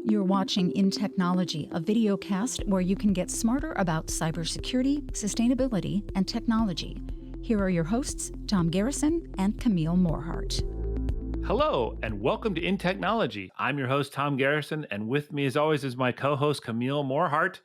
You're watching InTechnology, a video cast where you can get smarter about cybersecurity, sustainability, and technology. Here are your hosts, Tom Garrison and Camille Morhart. Hello, and welcome to InTechnology. I'm your host, Tom Garrison, and with me, as always, is my co-host, Camille Morhart.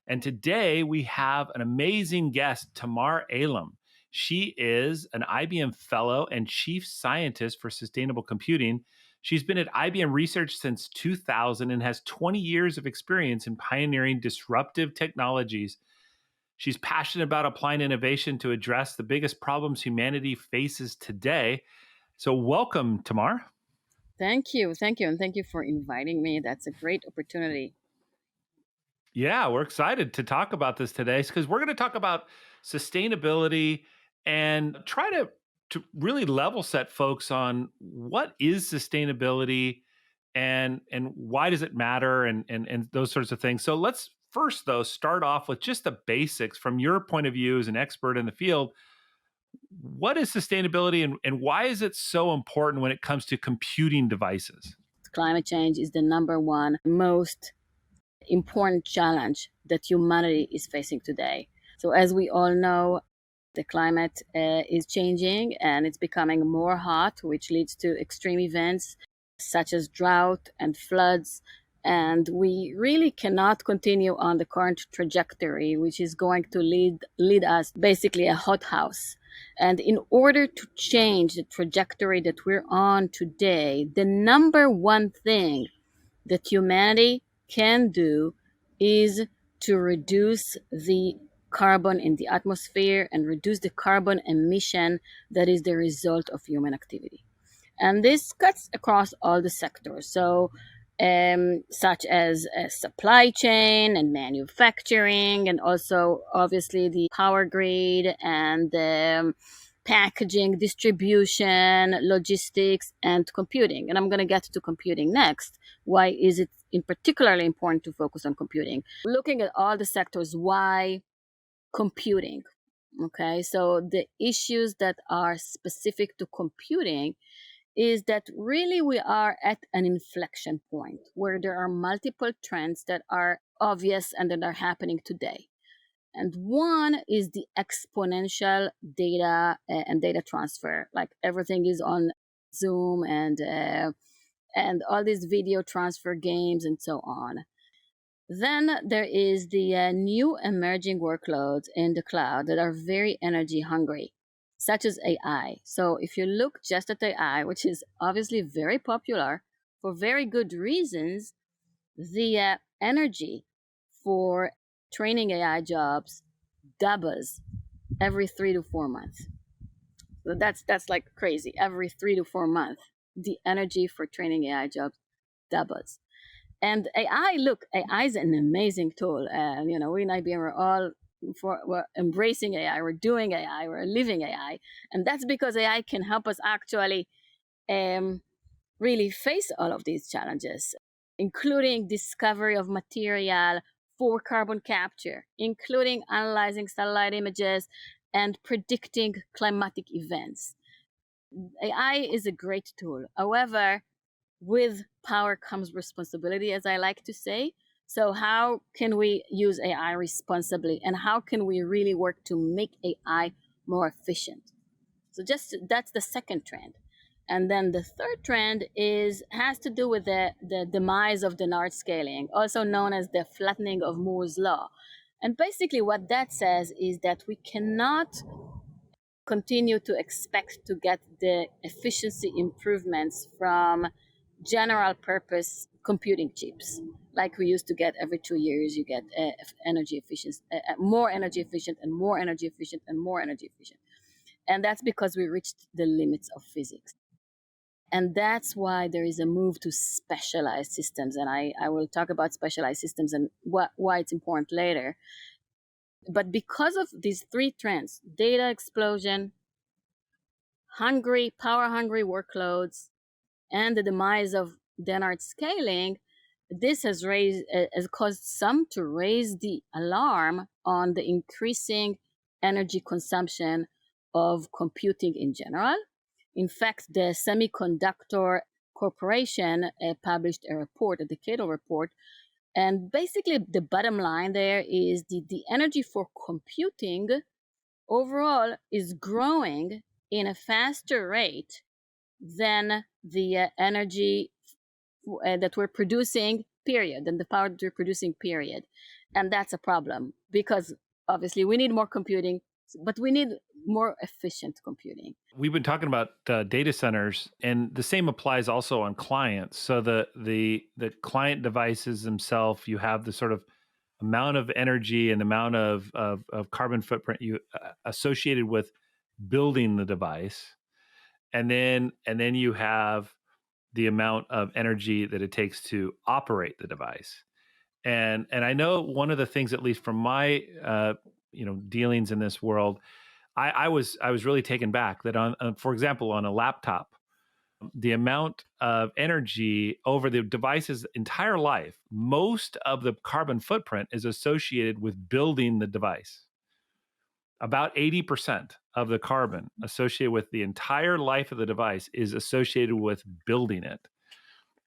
And today we have an amazing guest, Tamar Eilam. She is an IBM Fellow and Chief Scientist for Sustainable Computing. She's been at IBM Research since 2000 and has 20 years of experience in pioneering disruptive technologies. She's passionate about applying innovation to address the biggest problems humanity faces today. So welcome, Tamar. Thank you. And thank you for inviting me. That's a great opportunity. Yeah, we're excited to talk about this today because we're going to talk about sustainability and try to really level set folks on what is sustainability and why does it matter and those sorts of things. So let's first, though, start off with just the basics from your point of view as an expert in the field. What is sustainability and why is it so important when it comes to computing devices? Climate change is the number one most important challenge that humanity is facing today. So as we all know, the climate is changing and it's becoming more hot, which leads to extreme events such as drought and floods. And we really cannot continue on the current trajectory, which is going to lead us basically a hothouse. And in order to change the trajectory that we're on today, the number one thing that humanity can do is to reduce the carbon in the atmosphere and reduce the carbon emission that is the result of human activity. And this cuts across all the sectors. So such as supply chain and manufacturing, and also obviously the power grid and packaging, distribution, logistics, and computing. And I'm going to get to computing next. Why is it in particularly important to focus on computing? Looking at all the sectors, why computing? Okay, so the issues that are specific to computing is that really we are at an inflection point where there are multiple trends that are obvious and that are happening today. And one is the exponential data and data transfer. Like everything is on Zoom and all these video transfer games and so on. Then there is the new emerging workloads in the cloud that are very energy hungry, such as AI. So if you look just at AI, which is obviously very popular for very good reasons, the energy for training AI jobs doubles every 3 to 4 months. So that's like crazy. Every 3 to 4 months, the energy for training AI jobs doubles. And AI is an amazing tool. We in IBM we're embracing AI, we're doing AI, we're living AI. And that's because AI can help us actually really face all of these challenges, including discovery of material for carbon capture, including analyzing satellite images and predicting climatic events. AI is a great tool. However, with power comes responsibility, as I like to say. So how can we use AI responsibly, and how can we really work to make AI more efficient? So that's the second trend. And then the third trend has to do with the demise of Dennard scaling, also known as the flattening of Moore's law. And basically what that says is that we cannot continue to expect to get the efficiency improvements from general purpose computing chips like we used to get every 2 years. You get energy efficiency, more energy efficient and more energy efficient and more energy efficient. And that's because we reached the limits of physics. And that's why there is a move to specialized systems. And I will talk about specialized systems and why it's important later. But because of these three trends, data explosion, power hungry workloads, and the demise of Dennard scaling, this has caused some to raise the alarm on the increasing energy consumption of computing in general. In fact, the semiconductor Corporation published a report, a decadal report. And basically, the bottom line there is the energy for computing overall is growing in a faster rate than the energy that we're producing, period, than the power that we're producing, period. And that's a problem because obviously we need more computing, but we need more efficient computing. We've been talking about data centers, and the same applies also on clients. So the client devices themselves, you have the sort of amount of energy and amount of carbon footprint you associated with building the device, and then you have the amount of energy that it takes to operate the device. And I know one of the things, at least from my dealings in this world, I was really taken back that on for example, on a laptop, the amount of energy over the device's entire life, most of the carbon footprint is associated with building the device. About 80% of the carbon associated with the entire life of the device is associated with building it.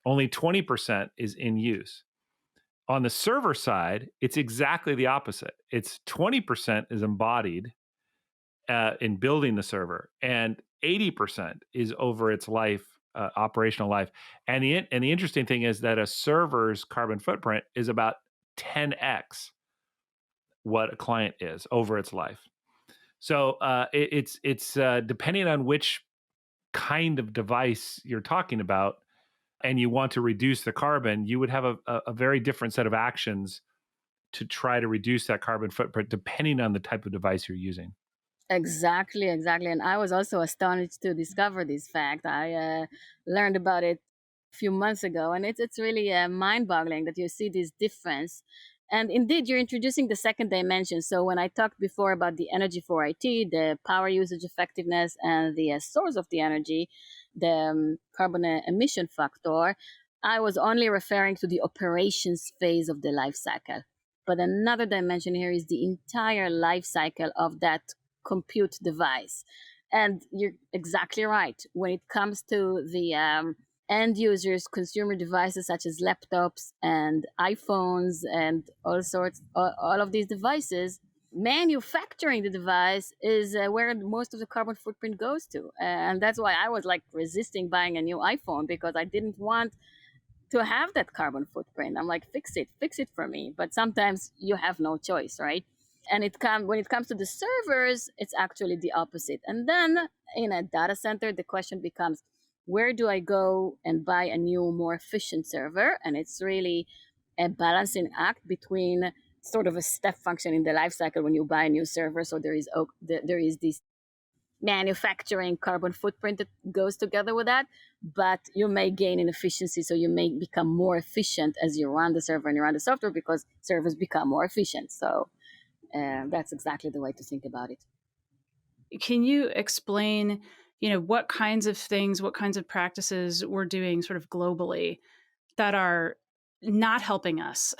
Only 20% is in use. On the server side, it's exactly the opposite. It's 20% is embodied in building the server, and 80% is over its life, operational life. And the interesting thing is that a server's carbon footprint is about 10x what a client is over its life. So it's depending on which kind of device you're talking about, and you want to reduce the carbon, you would have a very different set of actions to try to reduce that carbon footprint depending on the type of device you're using. Exactly. And I was also astonished to discover this fact. I learned about it a few months ago, and it's really mind-boggling that you see this difference. And indeed, you're introducing the second dimension. So when I talked before about the energy for IT, the power usage effectiveness, and the source of the energy, the carbon emission factor, I was only referring to the operations phase of the life cycle. But another dimension here is the entire life cycle of that compute device. And you're exactly right. When it comes to the end users, consumer devices such as laptops and iPhones and all of these devices, manufacturing the device is where most of the carbon footprint goes to. And that's why I was like resisting buying a new iPhone, because I didn't want to have that carbon footprint. I'm like, fix it for me. But sometimes you have no choice, right? And when it comes to the servers, it's actually the opposite. And then in a data center, the question becomes, where do I go and buy a new, more efficient server? And it's really a balancing act between sort of a step function in the life cycle when you buy a new server. So there is this manufacturing carbon footprint that goes together with that, but you may gain in efficiency. So you may become more efficient as you run the server and you run the software, because servers become more efficient. So that's exactly the way to think about it. Can you explain, what kinds of things, what kinds of practices we're doing sort of globally that are not helping us,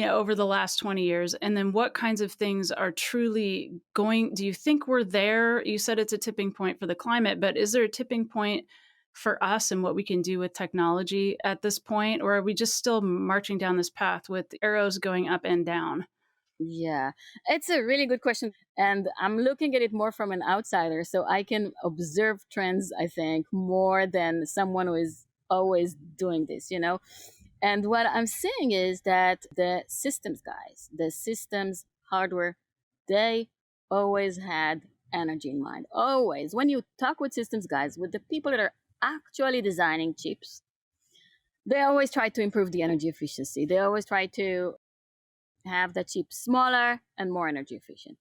over the last 20 years? And then what kinds of things are truly do you think we're there? You said it's a tipping point for the climate, but is there a tipping point for us and what we can do with technology at this point? Or are we just still marching down this path with arrows going up and down? Yeah, it's a really good question. And I'm looking at it more from an outsider. So I can observe trends, I think, more than someone who is always doing this, And what I'm seeing is that the systems guys, the systems hardware, they always had energy in mind. Always. When you talk with systems guys, with the people that are actually designing chips, they always try to improve the energy efficiency. They always try to have the chip smaller and more energy efficient.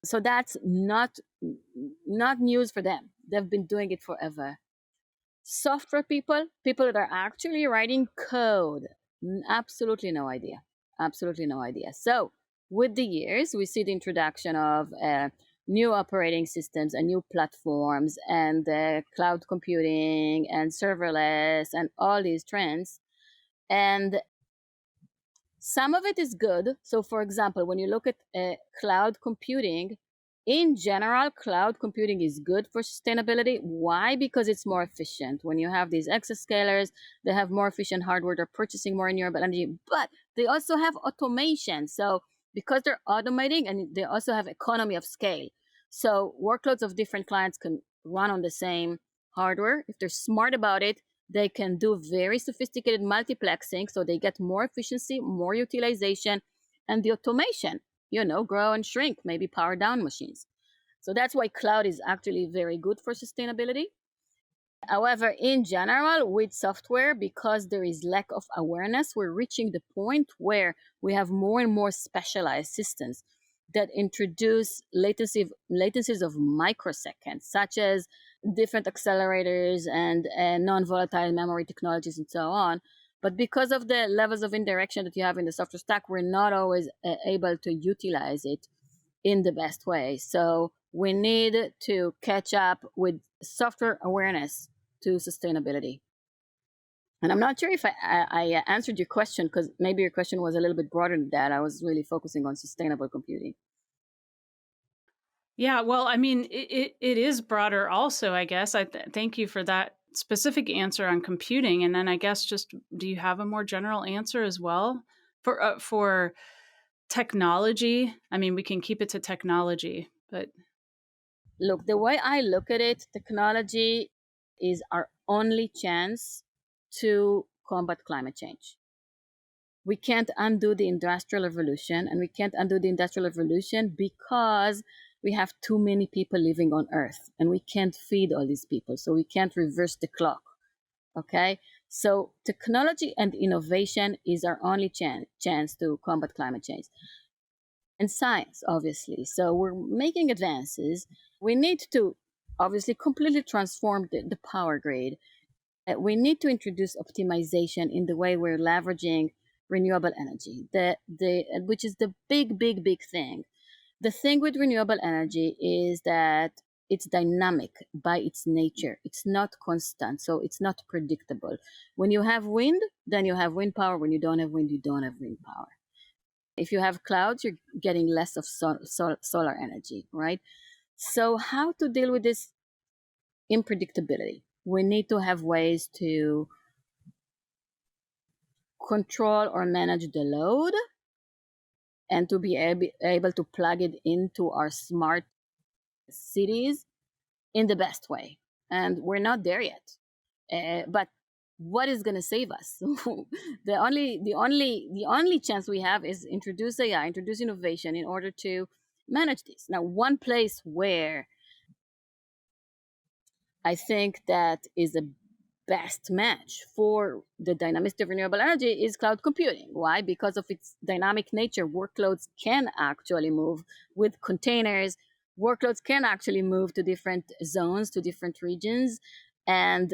So that's not news for them. They've been doing it forever. Software people that are actually writing code, absolutely no idea. Absolutely no idea. So with the years, we see the introduction of new operating systems and new platforms and cloud computing and serverless and all these trends. And some of it is good. So, for example, when you look at cloud computing, in general, cloud computing is good for sustainability. Why? Because it's more efficient. When you have these exascalers, they have more efficient hardware, they're purchasing more renewable energy, but they also have automation. So because they're automating, and they also have economy of scale. So workloads of different clients can run on the same hardware. If they're smart about it, they can do very sophisticated multiplexing, so they get more efficiency, more utilization, and the automation, grow and shrink, maybe power down machines. So that's why cloud is actually very good for sustainability. However, in general, with software, because there is lack of awareness, we're reaching the point where we have more and more specialized systems that introduce latencies of microseconds, such as different accelerators and non-volatile memory technologies and so on. But because of the levels of indirection that you have in the software stack, we're not always able to utilize it in the best way. So we need to catch up with software awareness to sustainability. And I'm not sure if I answered your question, because maybe your question was a little bit broader than that. I was really focusing on sustainable computing. Yeah, well, I mean, it is broader also, I guess. Thank you for that specific answer on computing. And then I guess just, do you have a more general answer as well for technology? I mean, we can keep it to technology, but look, the way I look at it, technology is our only chance to combat climate change. We can't undo the Industrial Revolution, and we can't undo the Industrial Revolution because we have too many people living on Earth, and we can't feed all these people, so we can't reverse the clock. Okay? So technology and innovation is our only chance to combat climate change. And science, obviously. So we're making advances. We need to obviously completely transform the power grid. We need to introduce optimization in the way we're leveraging renewable energy, which is the big thing. The thing with renewable energy is that it's dynamic by its nature. It's not constant, so it's not predictable. When you have wind, then you have wind power. When you don't have wind, you don't have wind power. If you have clouds, you're getting less of solar energy, right? So how to deal with this unpredictability? We need to have ways to control or manage the load, and to be able to plug it into our smart cities in the best way. And we're not there yet. But what is going to save us? the only chance we have is introduce AI, introduce innovation in order to manage this. Now, one place where I think that is a best match for the dynamicity of renewable energy is cloud computing. Why? Because of its dynamic nature, workloads can actually move with containers. Workloads can actually move to different zones, to different regions, and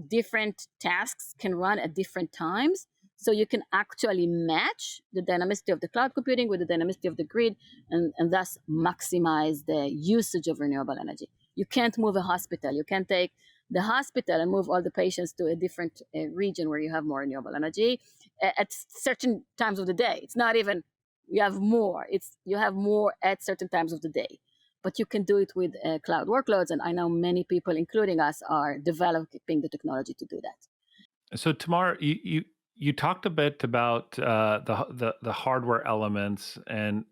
different tasks can run at different times. So you can actually match the dynamicity of the cloud computing with the dynamicity of the grid, and thus maximize the usage of renewable energy. You can't move a hospital. You can't take the hospital and move all the patients to a different region where you have more renewable energy at certain times of the day. It's not even you have more. It's you have more at certain times of the day. But you can do it with cloud workloads, and I know many people, including us, are developing the technology to do that. So Tamar, you talked a bit about the hardware elements, and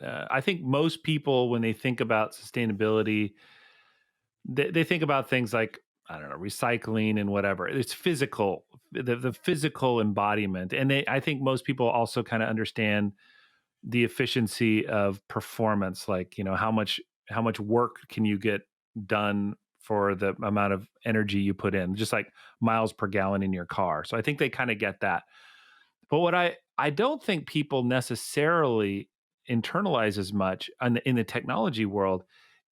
I think most people, when they think about sustainability, they think about things like, I don't know, recycling and whatever. It's physical, the physical embodiment, and I think most people also kind of understand the efficiency of performance, like, how much work can you get done for the amount of energy you put in, just like miles per gallon in your car. So I think they kind of get that. But what I don't think people necessarily internalize as much in the technology world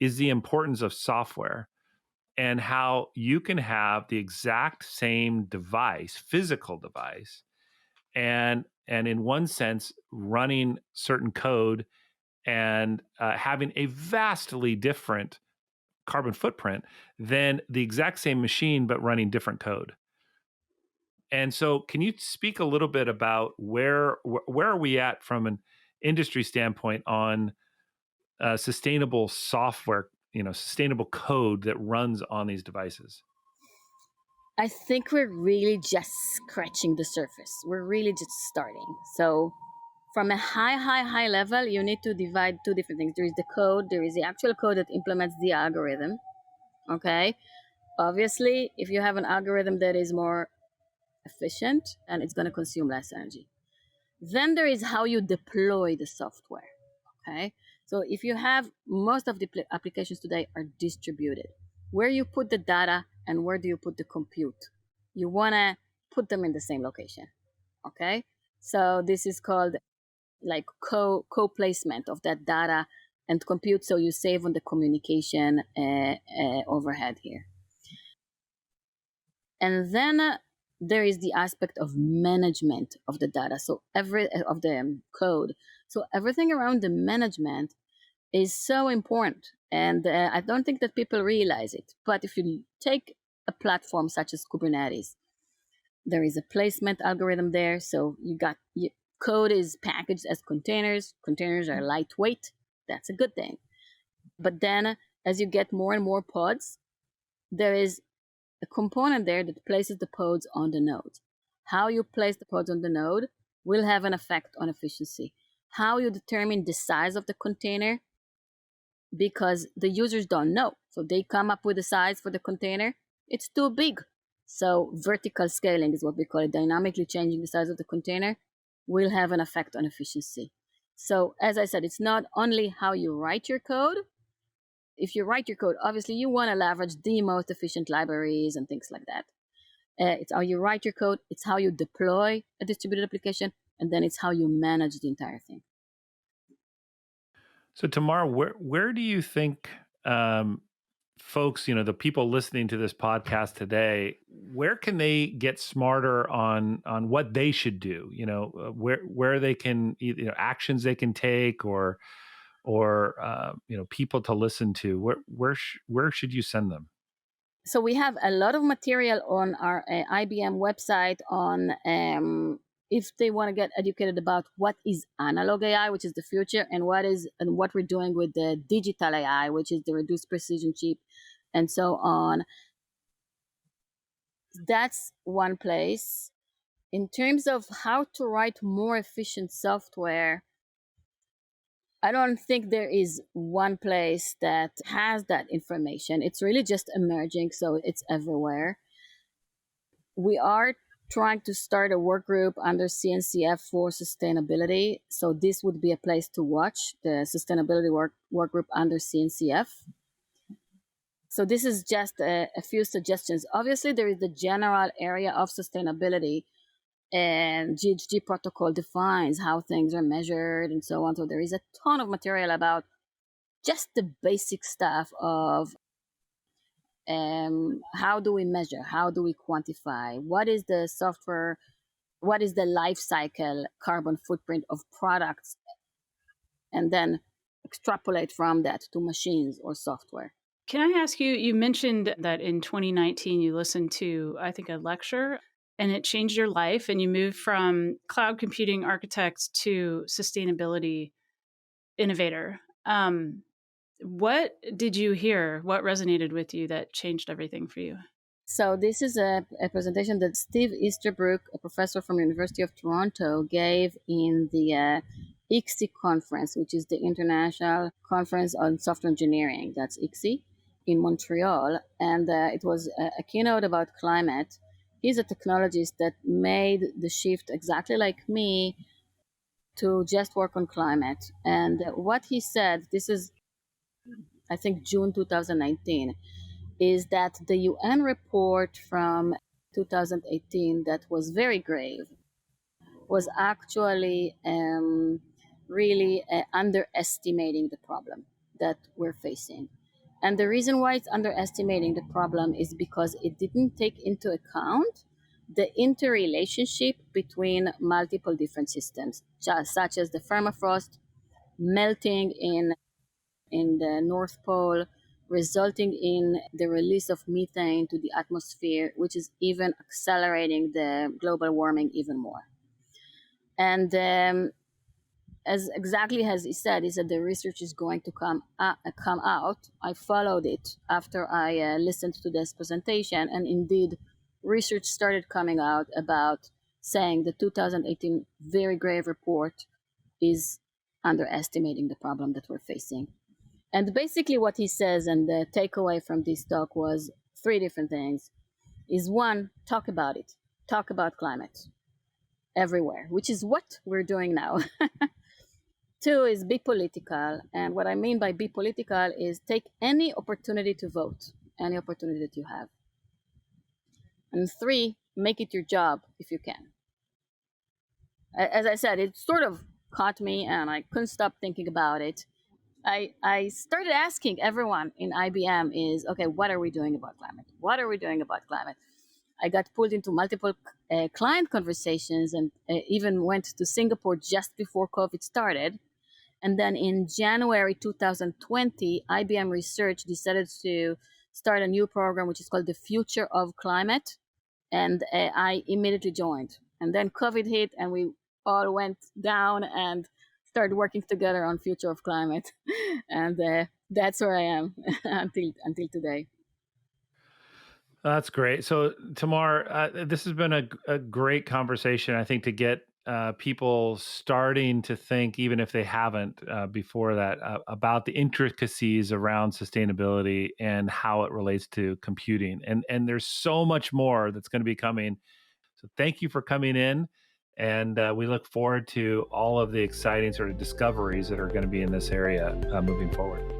is the importance of software, and how you can have the exact same device, physical device, and in one sense running certain code and having a vastly different carbon footprint than the exact same machine but running different code. And so can you speak a little bit about where are we at from an industry standpoint on sustainable software, sustainable code that runs on these devices? I think we're really just scratching the surface. We're really just starting. So from a high level, you need to divide two different things. There is the code, there is the actual code that implements the algorithm. Okay. Obviously, if you have an algorithm that is more efficient, and it's going to consume less energy. Then there is how you deploy the software. Okay. So if you have most of the applications today are distributed, where you put the data and where do you put the compute? You want to put them in the same location. Okay. So this is called like co-placement of that data and compute. So you save on the communication overhead here. And then there is the aspect of management of the data. So of the code. So everything around the management is so important. And I don't think that people realize it. But if you take a platform such as Kubernetes, there is a placement algorithm there. So code is packaged as containers. Containers are lightweight. That's a good thing. But then as you get more and more pods, there is a component there that places the pods on the node. How you place the pods on the node will have an effect on efficiency. How you determine the size of the container, because the users don't know. So they come up with a size for the container. It's too big. So vertical scaling is what we call it. Dynamically changing the size of the container will have an effect on efficiency. So as I said, it's not only how you write your code. If you write your code, obviously you want to leverage the most efficient libraries and things like that. It's how you write your code. It's how you deploy a distributed application. And then it's how you manage the entire thing. So Tamar, where do you think folks, the people listening to this podcast today, where can they get smarter on what they should do? Where they can, actions they can take, or people to listen to. Where should you send them? So we have a lot of material on our IBM website on if they want to get educated about what is analog AI, which is the future, and what we're doing with the digital AI, which is the reduced precision chip, and so on. That's one place. In terms of how to write more efficient software, I don't think there is one place that has that information. It's really just emerging, so it's everywhere. We are trying to start a work group under CNCF for sustainability. So this would be a place to watch, the sustainability work group under CNCF. So this is just a few suggestions. Obviously, there is the general area of sustainability, and GHG protocol defines how things are measured and so on. So there is a ton of material about just the basic stuff of how do we measure, how do we quantify, what is the software, what is the life cycle carbon footprint of products, and then extrapolate from that to machines or software. Can I ask you, you mentioned that in 2019 you listened to, I think, a lecture and it changed your life and you moved from cloud computing architect to sustainability innovator. What did you hear? What resonated with you that changed everything for you? So this is a presentation that Steve Easterbrook, a professor from the University of Toronto, gave in the ICSI conference, which is the International Conference on Software Engineering. That's ICSI in Montreal. And it was a keynote about climate. He's a technologist that made the shift exactly like me to just work on climate. And what he said, this is, I think, June 2019, is that the UN report from 2018 that was very grave was actually really underestimating the problem that we're facing. And the reason why it's underestimating the problem is because it didn't take into account the interrelationship between multiple different systems, such as the permafrost melting in the North Pole, resulting in the release of methane to the atmosphere, which is even accelerating the global warming even more. And as exactly as he said, the research is going to come out. I followed it after I listened to this presentation, and indeed, research started coming out about saying the 2018 very grave report is underestimating the problem that we're facing. And basically what he says, and the takeaway from this talk, was three different things. Is one, talk about it. Talk about climate everywhere, which is what we're doing now. Two is be political. And what I mean by be political is take any opportunity to vote, any opportunity that you have. And three, make it your job if you can. As I said, it sort of caught me and I couldn't stop thinking about it. I started asking everyone in IBM is, okay, what are we doing about climate? What are we doing about climate? I got pulled into multiple client conversations and even went to Singapore just before COVID started. And then in January 2020, IBM Research decided to start a new program, which is called the Future of Climate. And I immediately joined. And then COVID hit and we all went down and started working together on Future of Climate. And that's where I am until today. That's great. So, Tamar, this has been a great conversation, I think, to get people starting to think, even if they haven't before that, about the intricacies around sustainability and how it relates to computing. And there's so much more that's going to be coming. So thank you for coming in. And we look forward to all of the exciting sort of discoveries that are going to be in this area moving forward.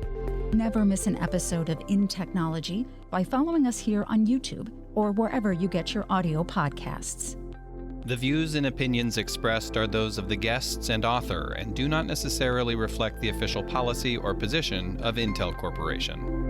Never miss an episode of InTechnology by following us here on YouTube or wherever you get your audio podcasts. The views and opinions expressed are those of the guests and author and do not necessarily reflect the official policy or position of Intel Corporation.